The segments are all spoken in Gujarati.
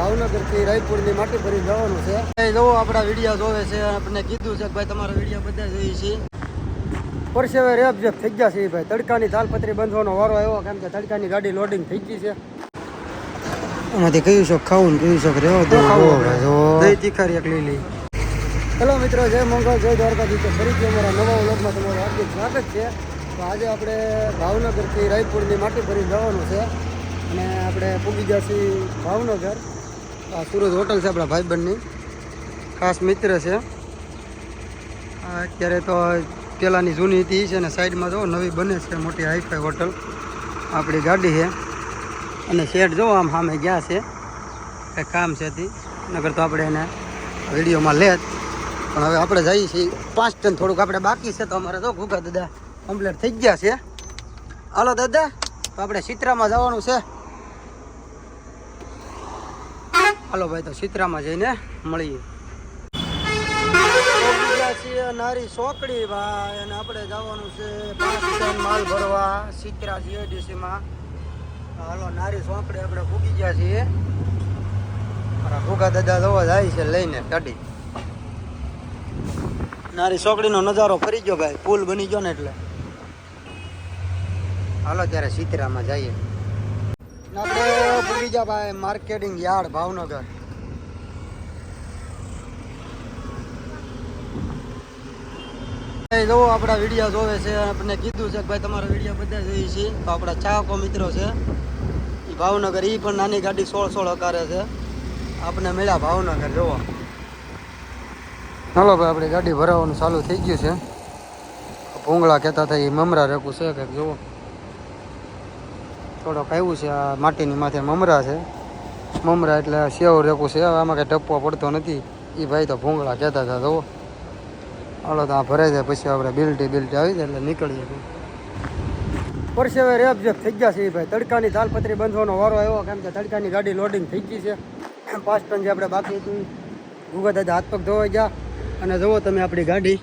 ભાવનગરથી રાયપુરની માટી ભરી જવાનું છે. જો આપણા વિડીયો જોવે છે, આપણને કીધું છે કે ભાઈ તમારા વિડીયો બધા જોઈએ છીએ. પરસેવે રેપઝેપ થઈ ગયા છે ભાઈ. તડકાની તાલપત્રી બંધવાનો વારો આવ્યો, કેમ કે તડકાની ગાડી લોડિંગ થઈ ગઈ છે. એમાંથી કયું શોખ ખાવું ને કયું શોખ રહેવો તો દહીં તીખારી એક લઈ લઈ. હેલો મિત્રો, જય મંગળ, જય દ્વારકાધીશ. ફરીથી અમારા નવા વ્લોગમાં તમારું હાર્દિક સ્વાગત છે. તો આજે આપણે ભાવનગરથી રાયપુરની માટી ભરી જવાનું છે અને આપણે પૂગી ગયા છીએ ભાવનગર. આ સુરત હોટલ છે આપણા ભાઈબંધની, ખાસ મિત્ર છે. અત્યારે તો પેલાની જૂની હતી છે ને સાઈડમાં જો નવી બને છે મોટી હાઈફાઈ હોટલ. આપણી ગાડી છે અને શેઠ જો આમ સામે ગયા છે, કંઈક કામ છે તે, નગર તો આપણે એને વિડીયોમાં લેત. પણ હવે આપણે જઈએ છીએ 5 ટન થોડુંક આપણે બાકી છે. તો અમારે તો ઘૂઘા દાદા કમ્પ્લીટ થઈ ગયા છે. હાલો દાદા, તો આપણે સિત્રામાં જવાનું છે. હાલો ભાઈ, તો સિત્રામાં જઈને મળીએ. છીએ નારી સોકડી ભાઈ, અને આપણે જવાનું છે 5 ટન માલ ભરવા સિત્રા જીઆઈડીસીમાં. હાલો નારી સોકડી આપણે ભૂગી ગયા છીએ. મારા ભૂગા દાદા જોવા જાય છે લઈને ગાડી. નારી સોકડીનો નજારો ફરી ગયો ભાઈ, પુલ બની ગયો ને એટલે. હાલો ત્યારે સિત્રામાં જઈએ. આપણે ભૂગી ગયા ભાઈ માર્કેટિંગ યાર્ડ ભાવનગર. જો આપણા વિડીયો જોવે છે, આપણને કીધું છે કે ભાઈ તમારા વિડીયો બધા જોઈએ છીએ. તો આપણા ચાહકો મિત્રો છે એ ભાવનગર, એ પણ નાની ગાડી 16 હકારે છે. આપણે મળ્યા ભાવનગર જોવો. હાલો ભાઈ, આપણી ગાડી ભરાવાનું ચાલુ થઈ ગયું છે. ભૂંગળા કહેતા હતા એ મમરા રેકું છે કંઈક જુઓ. થોડોક આવ્યું છે આ માટીની માથે મમરા છે. મમરા એટલે સેવ રેકું છે. આમાં કંઈ ટપવો પડતો નથી. એ ભાઈ તો ભૂંગળા કહેતા હતા જુઓ. હાલો તો આ ભરાઈ જાય પછી આપણે બિલ્ટી આવી જાય એટલે નીકળીએ. પરસેવે રેપઝેપ થઈ ગયા છે ભાઈ. તડકાની તાલપત્રી બંધવાનો વારો આવ્યો, કેમ કે તડકાની ગાડી લોડિંગ થઈ ગઈ છે. 5 ટન જે આપણે બાકી હતી. ભૂગા દાદા હાથ પગ ધોવાઈ ગયા અને જુઓ તમે આપણી ગાડી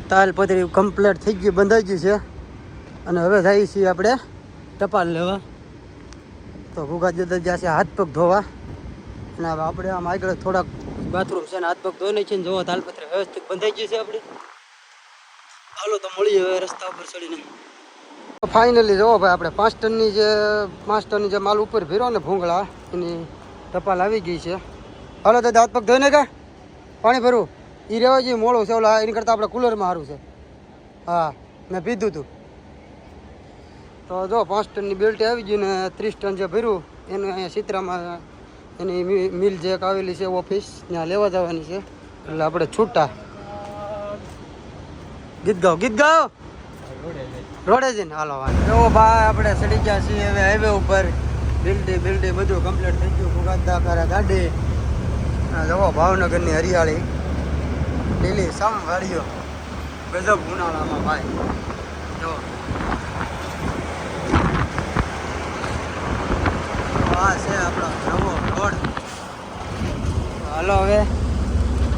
તાલપત્રી કમ્પ્લીટ થઈ ગઈ, બંધાઈ ગઈ છે. અને હવે જઈએ છીએ આપણે ટપાલ લેવા. તો ભૂગા દાદા જ્યાં છે હાથ પગ ધોવા. અને હવે આપણે આમ આગળ થોડાક બાથરૂમ છે ને હાથ પગ ધોઈ નાખીને જોવો તાલપત્રી વ્યવસ્થિત બંધાઈ ગઈ છે આપણી. હાલો તો મળીએ હવે રસ્તા ઉપર ચડીને. ફાઇનલી જોવો ભાઈ, આપણે 5 ટનની જે માલ ઉપર ભીરો ને ભૂંગળા, એની ટપાલ આવી ગઈ છે. હાલો દાદા હાથ પગ ધોઈને કા પાણી ભરવું એ રહેવા જોઈએ, મોડું છે. ઓલા એની કરતાં આપણે કુલરમાં સારું છે. હા, મેં પીધું હતું. તો જો 5 ટનની બેલ્ટ આવી ગઈ ને 30 ટન જે ભર્યું એનું અહીંયા સિત્રામાં એની મિલ જે એક આવેલી છે ઓફિસ, ત્યાં લેવા જવાની છે. એટલે આપણે છૂટા ગીત ગાઓ રોડે જઈને હાલો વાંધો. જો ભાઈ આપણે ચડી ગયા છીએ હવે હાઈવે ઉપર. બિલ્ડી બધું કમ્પ્લીટ થઈ ગયું. ભૂગાદા કરે ગાડી. જુઓ ભાવનગરની હરિયાળી, લીલી સમ વાળીઓ, ગજબ ઉનાળામાં ભાઈ. જો આ છે આપણો નવો રોડ. હાલો હવે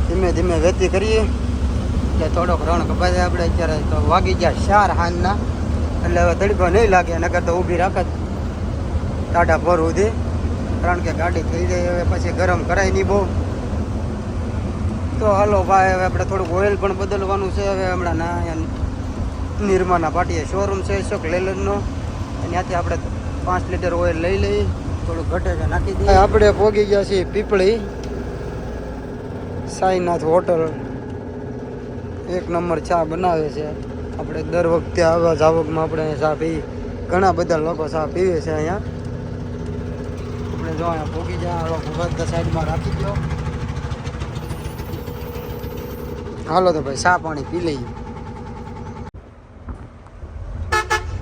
ધીમે ધીમે વેતી કરીએ એટલે થોડોક રણ કપાય જાય આપણે. અત્યારે તો વાગી ગયા 4 સાંજના, એટલે હવે તડકો નહીં લાગે. નકર તો ઊભી રાખત ટાટા ભર સુધી, કારણ કે ગાડી થઈ જાય હવે પછી ગરમ કરાય નહીં બહુ. તો હાલો ભાઈ, હવે આપણે થોડુંક ઓઇલ પણ બદલવાનું છે. હવે હમણાં ના નિરમાના પાટીએ શોરૂમ છે અશોક લેલનનો, ત્યાંથી આપણે 5 લીટર ઓઇલ લઈ લઈએ. થોડું ઘટે છે નાખી દઈએ. આપણે પહોંચી ગયા છીએ પીપળી સાઈનાથ હોટલ. 1 નંબર ચા બનાવે છે. આપણે દર વખતે આવા જાવકમાં આપણે ચા પીએ. ઘણા બધા લોકો ચા પીવે છે અહીંયા. આપણે જો અહીંયા પહોંચી જાય. ભૂગત સાઈડમાં રાખી દો. હાલો તો ભાઈ ચા પાણી પી લઈએ.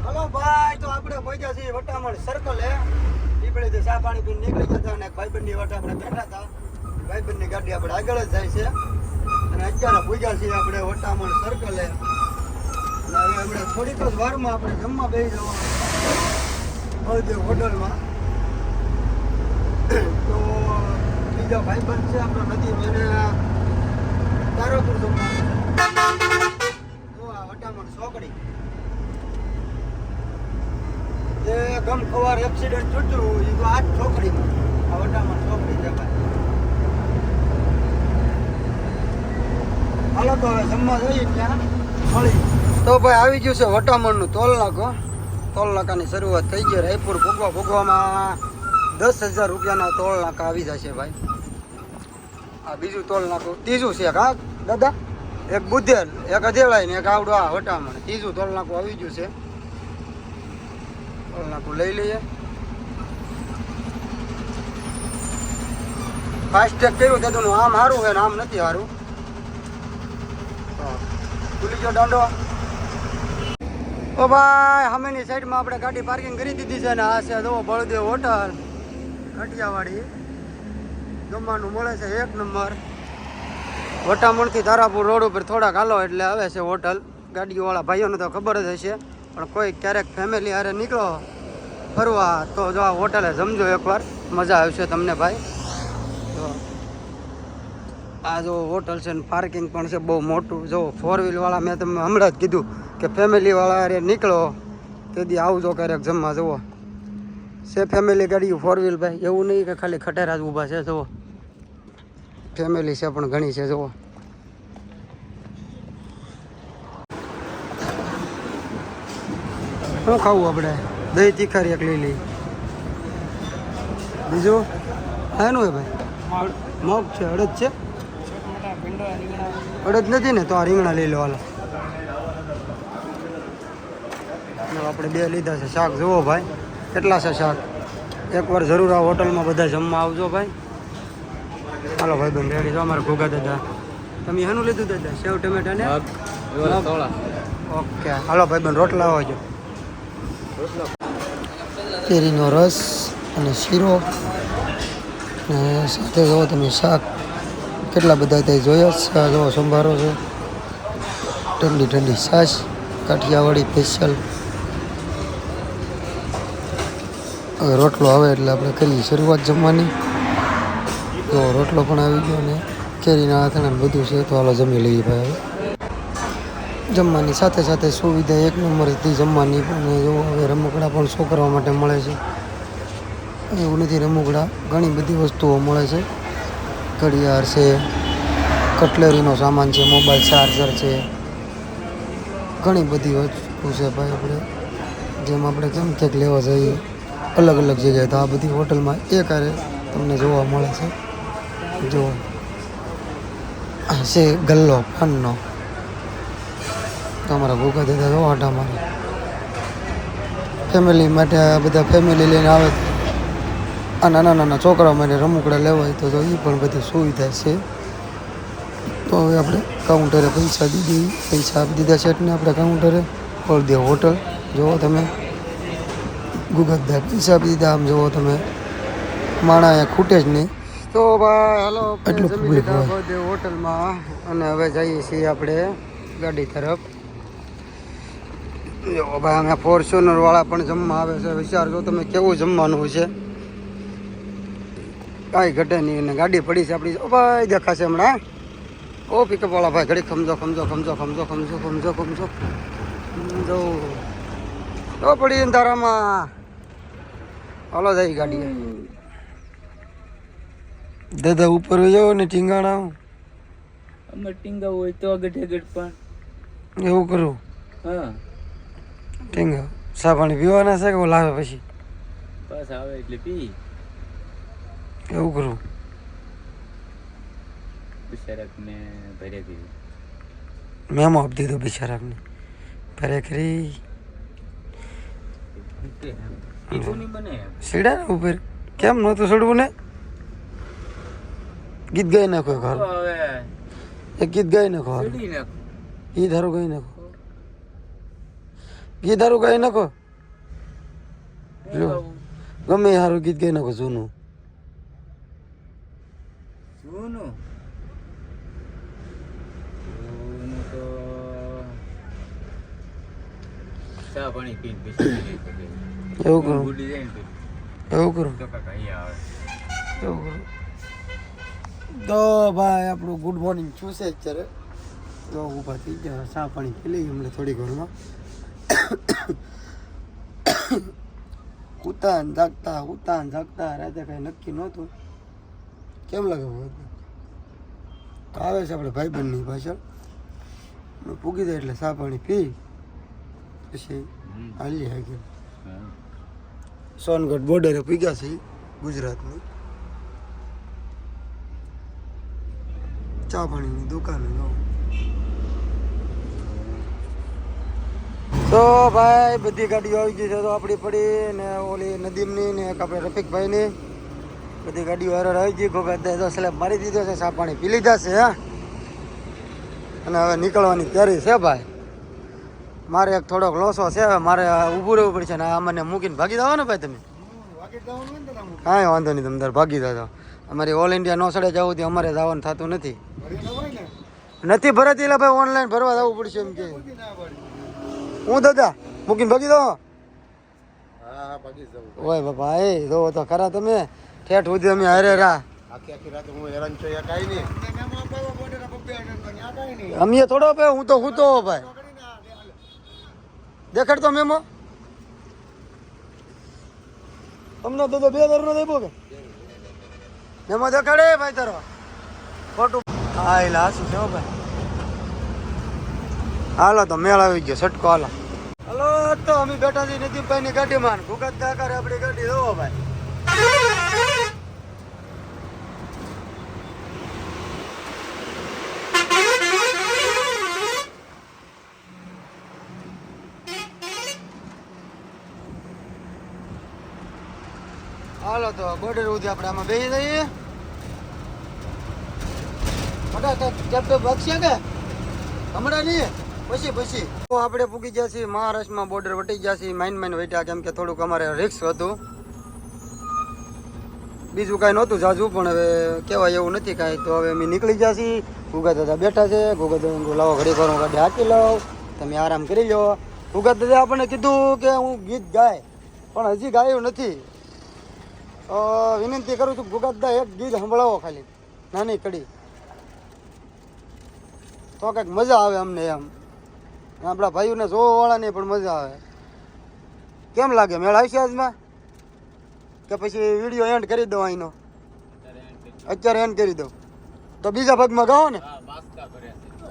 હલો ભાઈ, તો આપણે પહોંચ્યા છીએ વટામણ સર્કલ હે. પીપળેથી ચા પાણી પીને નીકળી ગયા હતા અને ભાઈબંધની વટા આપણે બેઠા હતા. ભાઈબંધની ગાડી આપણે આગળ જ જાય છે અને અત્યારે પૂજ્યા છીએ આપણે વટામણ સર્કલે. અને હવે આપણે થોડીક જ વારમાં આપણે જમવા બેસી જવાનું હળદેવ હોટલમાં. તો બીજા ભાઈબંધ છે આપણો નદી એને તારાપુર જમવાનું. જો આ વટામણ સોકડી જે ગમ ખવાર એક્સિડન્ટ થયું એ તો આ જ છોકરીમાં આ વટામણ છોકરી છે. તો હવે જમવા જઈએ ત્યાં મળી. તો ભાઈ આવી ગયું છે વટામણનું ટોલ નાકો. ટોલ નાકાની શરૂઆત થઈ ગઈ. રાયપુર ભોગવામાં 10,000 રૂપિયાના ટોલ નાકા આવી જશે ભાઈ. આ બીજું ટોલ નાકું, ત્રીજું છે હા દાદા. એક બુધેલ, એક અધેળાઈ ને એક આવડું આ વટામણ. ત્રીજું ટોલ નાકું આવી ગયું છે. ટોલ નાકું લઈ લઈએ. ફાસ્ટેગ કર્યું તેનું આમ સારું છે ને આમ નથી સારું. ખુલી ગયો દાંડો. ઓ ભાઈ સામેની સાઈડમાં આપણે ગાડી પાર્કિંગ કરી દીધી છે ને આ છે જો બળદેવ હોટલ કાઠિયાવાડી. જમવાનું મળે છે એક નંબર. વટામણથી તારાપુર રોડ ઉપર થોડાક હાલો એટલે આવે છે હોટલ. ગાડીઓવાળા ભાઈઓને તો ખબર જ હશે, પણ કોઈ ક્યારેક ફેમિલી હારે નીકળો ફરવા તો જો આ હોટલે જમજો એકવાર, મજા આવશે તમને ભાઈ. તો આ જો હોટલ છે ને પાર્કિંગ પણ છે બહુ મોટું. જો 4 વ્હીલવાળા મેં તમને હમણાં જ કીધું કે ફેમિલીવાળા હારે નીકળો તેથી આવજો ક્યારેક જમવા. જુઓ છે ફેમિલી ગાડી 4 વ્હીલ ભાઈ, એવું નહીં કે ખાલી ખટેરા જ ઊભા છે. જુઓ ફેમિલી છે પણ ઘણી છે. જુઓ શું ખાવું આપણે? દહીં તીખારી એક લઈ લઈ. બીજું એનું હે ભાઈ મગ છે, અડદ છે. અડદ નથી ને તો આ રીંગણા લઈ લો હાલો. આપણે 2 લીધા છે. શાક જુઓ ભાઈ કેટલા છે શાક. એકવાર જરૂર આ હોટલમાં બધા જમવા આવજો ભાઈ. હાલો ભાઈ બંધ રેડી. જો અમારા ઘોઘા દાદા. તમે એનું લીધું દાદા? સેવ ટમેટા ને ઓકે. હાલો ભાઈ બંધ રોટલા આવજો. કેરીનો રસ અને શીરો ને સાથે જો તમે શાક કેટલા બધા ત્યાં જોયા. જો સંભારો છે, ઠંડી ઠંડી છાશ કાઠિયાવાડી સ્પેશિયલ. હવે રોટલો આવે એટલે આપણે કરીએ શરૂઆત જમવાની. તો રોટલો પણ આવી ગયો ને કેરીના આથણા બધું છે. તો હાલો જમી લઈએ ભાઈ. હવે જમવાની સાથે સાથે સુવિધા એક નંબર હતી જમવાની પણ. જો હવે રમકડા પણ છોકરાઓ માટે મળે છે. એવું નથી, રમકડા ઘણી બધી વસ્તુઓ મળે છે. ઘડિયાળ છે, કટલેરીનો સામાન છે, મોબાઈલ ચાર્જર છે, ઘણી બધી વસ્તુ છે ભાઈ. આપણે જેમ આપણે કેમ ક્યાંક લેવા જઈએ અલગ અલગ જગ્યાએ, તો આ બધી હોટલમાં એક હારે તમને જોવા મળે છે. જો છે ગલ્લો પાનનો. તમારા ભૂખા દાદા જો આટા મારે. ફેમિલી માટે આ બધા ફેમિલી લઈને આવે આ નાના નાના છોકરાઓ માટે રમકડા લેવાય તો એ પણ બધી સુવિધા છે. તો હવે આપણે કાઉન્ટરે પૈસા દીધી, પૈસા આપી દીધા છે એટલે આપણે કાઉન્ટરે બળદેવ હોટલ. જુઓ તમે ગુગતદાર પૈસા આપી દીધા. આમ જુઓ તમે માણા અહીંયા ખૂટે જ નહીં. તો ભાઈ હાલો એટલું જમી લીધા બળદેવ હોટલમાં અને હવે જઈએ છીએ આપણે ગાડી તરફ. જો ભાઈ અમે ફોર્ચ્યુનરવાળા પણ જમવા આવે છે. વિચારજો તમે કેવું જમવાનું છે, કાંઈ ઘટે નહીં. અને ગાડી પડી છે આપણી. ઓ ભાઈ દેખાશે હમણાં. ઓ પિકઅપવાળા ભાઈ ઘડી ખમજો ખમજો ખમજો ખમજો ખમજો ખમજો ખમજો જો તો પડી તારામાં. હાલો જાય ગાડી. દાદા ઉપર જાઓ ને ટીંગાણા. અમે ટીંગા હોય તો ગઢે પણ એવું કરું. હા ટીંગા સા પાણી પીવાના છે કે લાવે પછી પાસ આવે એટલે પી. એવું કરું. બિચારાકને ભરે ગયું. મેમો આપી દીધો બિચારાકને ભરે કરી. સીડા ને ઉપર કેમ નહોતું ચડવું ને? ગીત ગાઈ નાખો ઘર. એક ગીત ગાઈ નાખો. ઈ ધારું ગાઈ નાખો. ગીત ધારું ગાઈ નાખો. ગમે સારું ગીત ગાઈ નાખો. જૂનું જૂનું તો ચા પાણી પી. એવું કરું. એવું કરું. એવું કરું. તો ભાઈ આપણું ગુડ મોર્નિંગ શું છે અત્યારે? તો ઊભા થઈ ગયા, ચા પાણી પી લઈએ હમણાં થોડી ઘરમાં. ઉતાન જાગતા રાતે કાંઈ નક્કી નહોતું. કેમ લાગે આવે છે આપણે ભાઈબંધની પાછળ. પૂગી જાય એટલે ચા પાણી પી પછી હાલી આગળ સોનગઢ બોર્ડરે પૂગ્યા છે ગુજરાતની ચા પાણીની દુકાને જાઓ તો ભાઈ બધી ગાડીઓ આવી ગઈ છે તો આપણી પડી ને ઓલી નદીમની ને એક આપણે રફીકભાઈની બધી ગાડીઓ હારે આવી ગઈ ગોગાદાએ તો સ્લેબ મારી દીધો છે ચા પાણી પી લીધા છે હા અને હવે નીકળવાની તૈયારી છે ભાઈ મારે એક થોડોક લોસો છે હવે મારે ઊભું રહેવું પડશે ને આ મને મૂકીને ભાગી જાવ ને ભાઈ તમે કાંઈ વાંધો નહીં તમે તાર ભાગી જાજો અમારી ઓલ ઇન્ડિયા નો સડે જવું ત્યાં અમારે જવાનું થતું નથી ભરાતી એટલે ભાઈ ઓનલાઈન ભરવા જવું પડશે એમ કે હું દાદા મૂકીને ભાગી દો ઓય બાપા એ જો તો ખરા તમે ઠેઠ સુધી અમે હારે રા અમે થોડો પે હું તો ભાઈ દેખાડ તો મેમો તમને તો 2000 નો દેબો કે મેમો દેખાડે ભાઈ તારો ખોટું હા એટલે હાસું છે ભાઈ હાલો તો મેળ આવી ગયો સટકો હાલો તો અમે બેઠા છીએ નદીમભાઈ ની ગાડીમાં ભૂગત દાકારે આપણી ગાડી જોવો ભાઈ હાલો તો બોર્ડર સુધી આપણે આમાં બેસી જઈએ બગશે કે હમણાં નહીં પછી તો આપણે પૂગી ગયા છીએ મહારાષ્ટ્રમાં બોર્ડર વટી ગયા છીએ માઇન વેટ્યા કેમ કે થોડુંક અમારે રિસ્ક હતું બીજું કાંઈ નહોતું જાજુ પણ હવે કહેવાય એવું નથી કાંઈ તો હવે અમે નીકળી ગયા છીએ ભૂગા દાદા બેઠા છે ભૂગા દાદા લાવો ઘડી કરો ગાડી હાકી લાવો તમે આરામ કરી લો ભૂગા દાદા આપણને કીધું કે હું ગીત ગાય પણ હજી ગાયું નથી વિનંતી કરું છું ભૂગા દાદા એક ગીત સંભળાવો ખાલી નાની કડી તો કંઈક મજા આવે અમને એમ આપણા ભાઈઓને જોવાવાળાને પણ મજા આવે કેમ લાગે મેળ આવશે આજમાં કે પછી વિડીયો એન્ડ કરી દો અહીંનો અત્યારે એન્ડ કરી દો તો બીજા ભાગમાં ગાઓ ને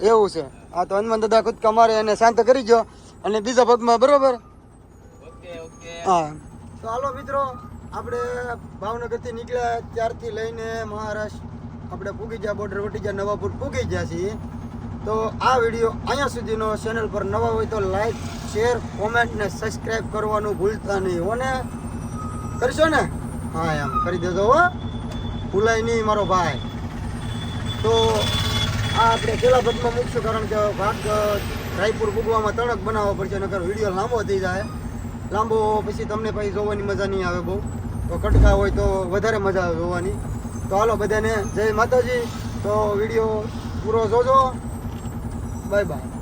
એવું છે હા તો હનુમાન દાદા ખુદ કમારે એને શાંત કરી દો અને બીજા ભાગમાં બરોબર હા તો હાલો મિત્રો આપણે ભાવનગરથી નીકળ્યા ત્યારથી લઈને મહારાષ્ટ્ર આપણે પૂગી ગયા બોર્ડર વટી ગયા નવાપુર પૂગી ગયા છીએ તો આ વિડીયો અહીંયા સુધીનો ચેનલ પર નવા હોય તો લાઈક શેર કોમેન્ટ ને સબસ્ક્રાઈબ કરવાનું ભૂલતા નહીં હો ને કરશો ને હા એમ કરી દેજો હો ભૂલાય નહીં મારો ભાઈ તો આ આપણે પેલા ભાગમાં મૂકશું કારણ કે ભાગ રાયપુર પૂગવામાં તણક બનાવવો પડશે નકર વિડીયો લાંબો થઈ જાય લાંબો પછી તમને પછી જોવાની મજા નહીં આવે બહુ તો કટકા હોય તો વધારે મજા આવે જોવાની તો હાલો બધાને જય માતાજી તો વિડીયો પૂરો જોજો બાય બાય